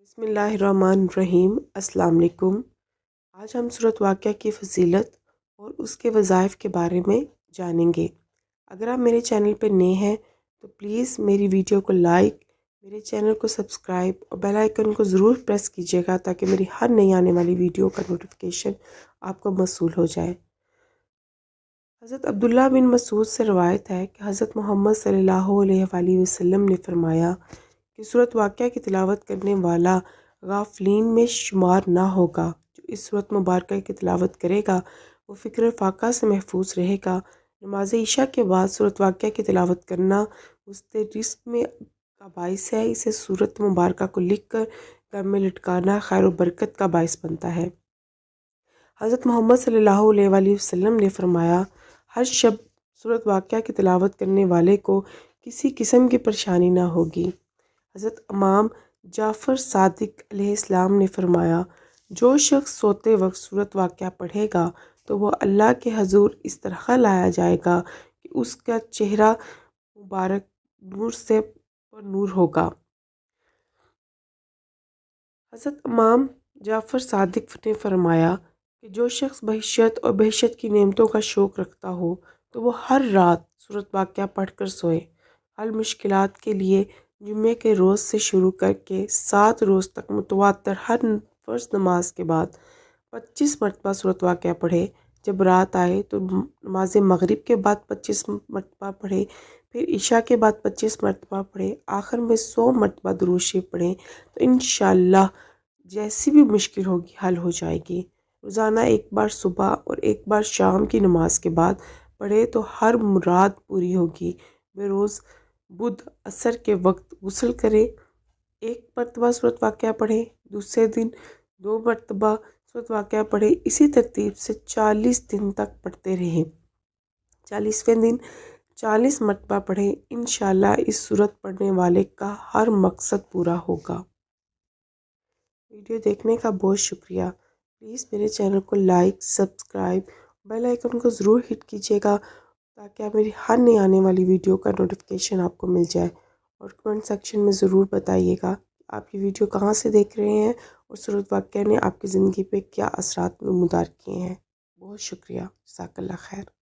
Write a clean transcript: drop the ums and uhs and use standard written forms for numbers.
بسم اللہ الرحمن الرحیم۔ السلام علیکم۔ آج ہم سورۃ واقعہ کی فضیلت اور اس کے وظائف کے بارے میں جانیں گے۔ اگر آپ میرے چینل پہ نئے ہیں تو پلیز میری ویڈیو کو لائک، میرے چینل کو سبسکرائب اور بیل آئیکن کو ضرور پریس کیجیے گا تاکہ میری ہر نئی آنے والی ویڈیو کا نوٹیفیکیشن آپ کو موصول ہو جائے۔ حضرت عبداللہ بن مسعود سے روایت ہے کہ حضرت محمد صلی اللہ علیہ وآلہ وسلم نے فرمایا کہ سورۃ واقعہ کی تلاوت کرنے والا غافلین میں شمار نہ ہوگا۔ جو اس سورۃ مبارکہ کی تلاوت کرے گا وہ فکر فاقہ سے محفوظ رہے گا۔ نماز عشاء کے بعد سورۃ واقعہ کی تلاوت کرنا وسط رزق میں کا باعث ہے۔ اسے سورۃ مبارکہ کو لکھ کر گھر میں لٹکانا خیر و برکت کا باعث بنتا ہے۔ حضرت محمد صلی اللہ علیہ وآلہ وسلم نے فرمایا، ہر شب سورۃ واقعہ کی تلاوت کرنے والے کو کسی قسم کی پریشانی نہ ہوگی۔ حضرت امام جعفر صادق علیہ السلام نے فرمایا، جو شخص سوتے وقت سورۃ واقعہ پڑھے گا تو وہ اللہ کے حضور اس طرح لایا جائے گا کہ اس کا چہرہ مبارک نور سے پر نور ہوگا۔ حضرت امام جعفر صادق نے فرمایا کہ جو شخص بہشت اور بہشت کی نعمتوں کا شوق رکھتا ہو تو وہ ہر رات سورۃ واقعہ پڑھ کر سوئے۔ حل مشکلات کے لیے جمعے کے روز سے شروع کر کے 7 روز تک متواتر ہر فرض نماز کے بعد 25 مرتبہ سورۃ واقعہ پڑھے۔ جب رات آئے تو نماز مغرب کے بعد 25 مرتبہ پڑھے، پھر عشاء کے بعد 25 مرتبہ پڑھے، آخر میں 100 مرتبہ درود شریف پڑھیں تو انشاءاللہ جیسی بھی مشکل ہوگی حل ہو جائے گی۔ روزانہ ایک بار صبح اور ایک بار شام کی نماز کے بعد پڑھے تو ہر مراد پوری ہوگی۔ بے روز بدھ عصر کے وقت غسل کرے، ایک مرتبہ سورۃ واقعہ پڑھے، دوسرے دن 2 مرتبہ سورۃ واقعہ پڑھے، اسی ترتیب سے 40 دن تک پڑھتے رہیں۔ 40ویں دن 40 مرتبہ پڑھیں۔ انشاءاللہ اس سورت پڑھنے والے کا ہر مقصد پورا ہوگا۔ ویڈیو دیکھنے کا بہت شکریہ۔ پلیز میرے چینل کو لائک، سبسکرائب، بیل آئیکن کو ضرور ہٹ کیجیے گا تاکہ آپ میری ہر نئی آنے والی ویڈیو کا نوٹیفیکیشن آپ کو مل جائے، اور کمنٹ سیکشن میں ضرور بتائیے گا آپ یہ ویڈیو کہاں سے دیکھ رہے ہیں اور سورۃ واقعہ نے آپ کی زندگی پہ کیا اثرات نمودار کیے ہیں۔ بہت شکریہ۔ جزاک اللہ خیر۔